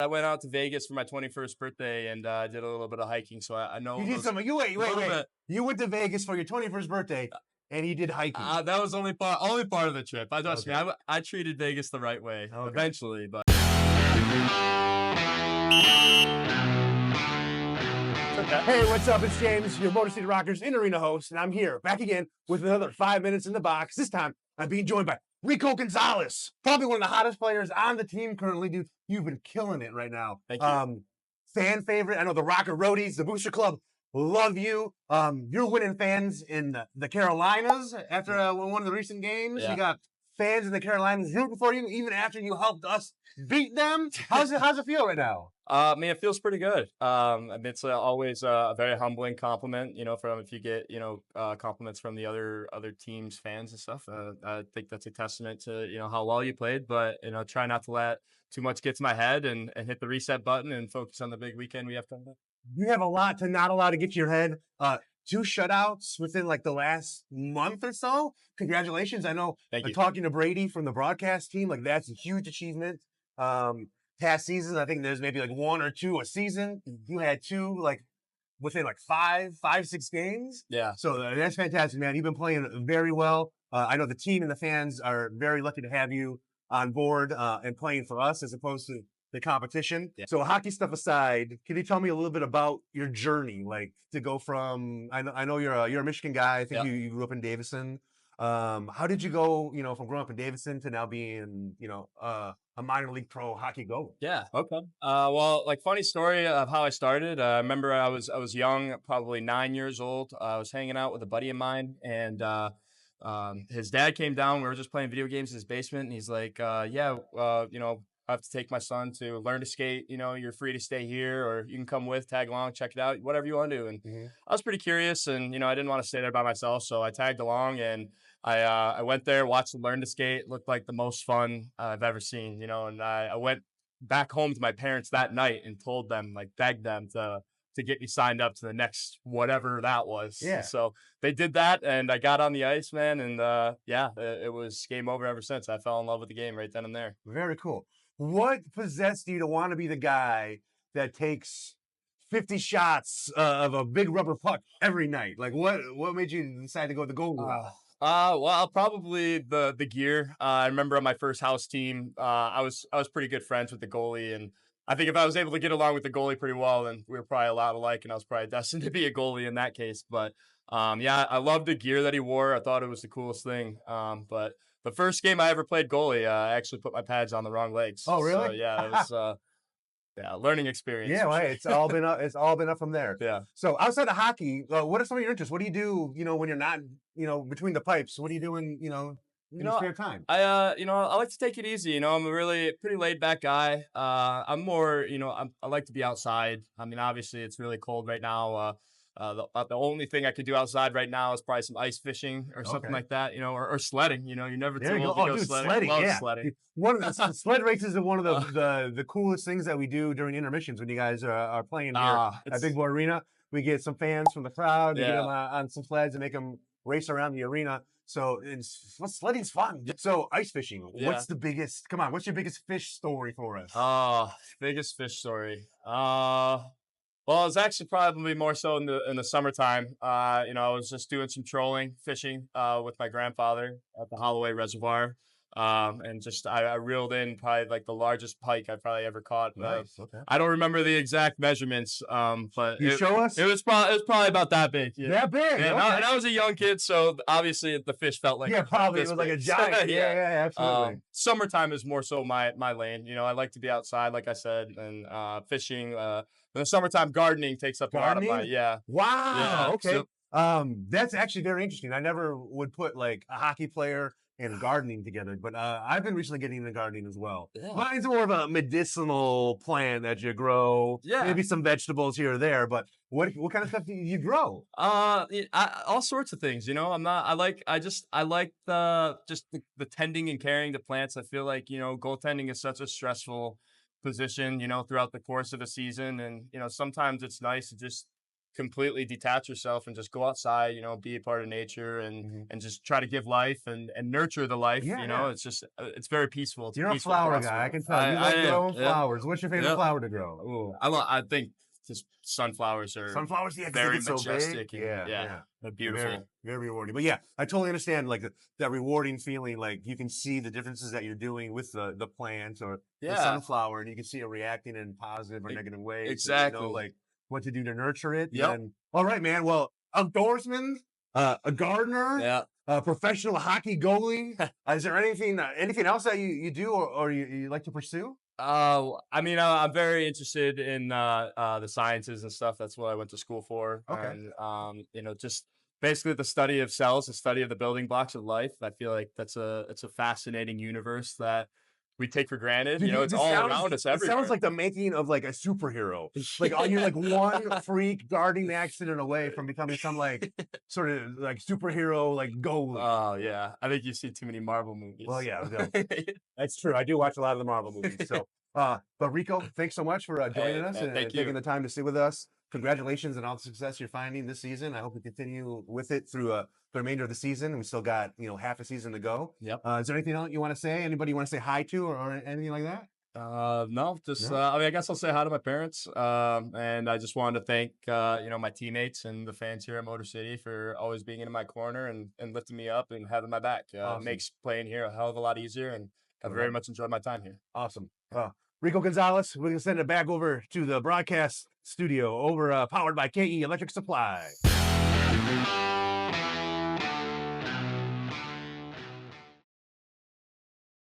I went out to Vegas for my 21st birthday and did a little bit of hiking, so I You know did those some. You a little wait. bit. You went to Vegas for your 21st birthday, and you did hiking. That was only part of the trip. I trust me. Okay. I treated Vegas the right way Okay. eventually, but okay. Hey, what's up? It's James, your Motor City Rockers in arena host, and I'm here back again with another 5 minutes in the box. This time, I'm being joined by Rico Gonzalez, probably one of the hottest players on the team currently, dude. You've been killing it right now. Thank you. Fan favorite. I know the Rocker Roadies, the Booster Club, love you. You're winning fans in the Carolinas after one of the recent games. Yeah. You got fans in the Carolinas rooting for you, even after you helped us beat them. How's it feel right now? I mean, it feels pretty good. It's always a very humbling compliment, from if you get, compliments from the other teams' fans and stuff. I think that's a testament to, how well you played. But, try not to let too much get to my head and hit the reset button and focus on the big weekend we have coming up. You have a lot to not allow to get to your head. Two shutouts within like the last month or so. Congratulations. I know Thank you. talking to Brady from the broadcast team, like that's a huge achievement. Past seasons, I think there's maybe like one or two a season. You had two like within like five, 6 games. Yeah. So that's fantastic, man. You've been playing very well. I know the team and the fans are very lucky to have you on board and playing for us as opposed to the competition. Yeah. So hockey stuff aside, can you tell me a little bit about your journey, like to go from? I know you're a Michigan guy. I think you grew up in Davison. How did you go, from growing up in Davison to now being, a minor league pro hockey goalie? Yeah. Okay. Well, like funny story of how I started. I remember I was young, probably 9 years old. I was hanging out with a buddy of mine, and his dad came down. We were just playing video games in his basement, and he's like, "Yeah, I have to take my son to learn to skate. You're free to stay here, or you can come with, tag along, check it out, whatever you want to do." And I was pretty curious, and I didn't want to stay there by myself, so I tagged along and. I went there, watched him learn to skate. It looked like the most fun I've ever seen, and I went back home to my parents that night and told them, like, begged them to get me signed up to the next whatever that was. Yeah. So they did that, and I got on the ice, man, and it was game over ever since. I fell in love with the game right then and there. Very cool. What possessed you to want to be the guy that takes 50 shots of a big rubber puck every night? Like, what made you decide to go the goal route? Well, probably the gear. I remember on my first house team, I was pretty good friends with the goalie, and I think if I was able to get along with the goalie pretty well, then we were probably a lot alike, and I was probably destined to be a goalie in that case. But yeah, I loved the gear that he wore. I thought it was the coolest thing. But the first game I ever played goalie, I actually put my pads on the wrong legs. Oh, really? So yeah, it was learning experience. Yeah, for well, sure. it's all been up. It's all been up from there. Yeah. So outside of hockey, what are some of your interests? What do you do? When you're not, between the pipes. What are you doing? In your spare time? I like to take it easy. I'm a really pretty laid back guy. I'm more, I like to be outside. I mean, obviously it's really cold right now. The only thing I could do outside right now is probably some ice fishing or something Okay. like that, or sledding. You're never There too you old go. to Oh, go dude, sledding. sledding. Love Yeah. sledding. One of the sled races are one of the coolest things that we do during intermissions when you guys are playing here at Big Boy Arena. We get some fans from the crowd. We get them on some sleds and make them race around the arena. So sledding's fun. So ice fishing. Yeah. What's the biggest? Come on. What's your biggest fish story for us? Biggest fish story. Well, it's actually probably more so in the summertime. I was just doing some trolling, fishing, with my grandfather at the Holloway Reservoir. And just I reeled in probably like the largest pike I've probably ever caught. Nice. Okay. I don't remember the exact measurements, but You show us. it was probably about that big. Yeah. That big. Yeah, Okay. and I was a young kid, so obviously the fish felt like Probably it this was like a big. giant. Yeah, absolutely. Summertime is more so my lane. I like to be outside, like I said, and fishing. In the summertime, gardening takes up a lot of my Wow. Yeah, Okay. so- That's actually very interesting. I never would put like a hockey player and gardening together, but I've been recently getting into gardening as well. Yeah. Mine's more of a medicinal plant that you grow. Yeah. Maybe some vegetables here or there, but what kind of stuff do you grow? All sorts of things. I'm not. I like the tending and caring the plants. I feel like goaltending is such a stressful position. Throughout the course of a season, and sometimes it's nice to just completely detach yourself and just go outside, be a part of nature and just try to give life and nurture the life. Yeah. It's just it's very peaceful. It's a You're a peaceful flower guy. I process. can tell. You I like am. growing Yeah. flowers. What's your favorite Yeah. flower to grow? Ooh, I think just sunflowers are Sunflowers, yeah, 'cause they very get so big. majestic and Yeah. they're beautiful. Very, very rewarding. But yeah, I totally understand like that rewarding feeling. Like you can see the differences that you're doing with the plants or the Yeah, sunflower, and you can see it reacting in positive or negative ways. And exactly. like what to do to nurture it. Yep. And all right, man. Well, outdoorsman, a gardener, Yeah. a professional hockey goalie. Is there anything else that you do or you like to pursue? I mean, I'm very interested in the sciences and stuff. That's what I went to school for. Okay. And just basically the study of cells, the study of the building blocks of life. I feel like it's a fascinating universe that we take for granted. Dude, It's all around us It everywhere. sounds like the making of like a superhero. Like you're like one freak guarding accident away from becoming some like sort of like superhero like goalie. Oh yeah, I think you've seen too many Marvel movies. Well, yeah, that's true. I do watch a lot of the Marvel movies. So, but Rico, thanks so much for joining us and thank you. taking the time to sit with us. Congratulations on all the success you're finding this season. I hope we continue with it through the remainder of the season. We still got half a season to go. Yep. Is there anything else you want to say? Anybody you want to say hi to or anything like that? No, just No? I mean, I guess I'll say hi to my parents. And I just wanted to thank my teammates and the fans here at Motor City for always being in my corner and lifting me up and having my back. Awesome. Makes playing here a hell of a lot easier, and I've very much enjoyed my time here. Awesome. Rico Gonzalez, we're gonna send it back over to the broadcast studio over powered by KE Electric Supply.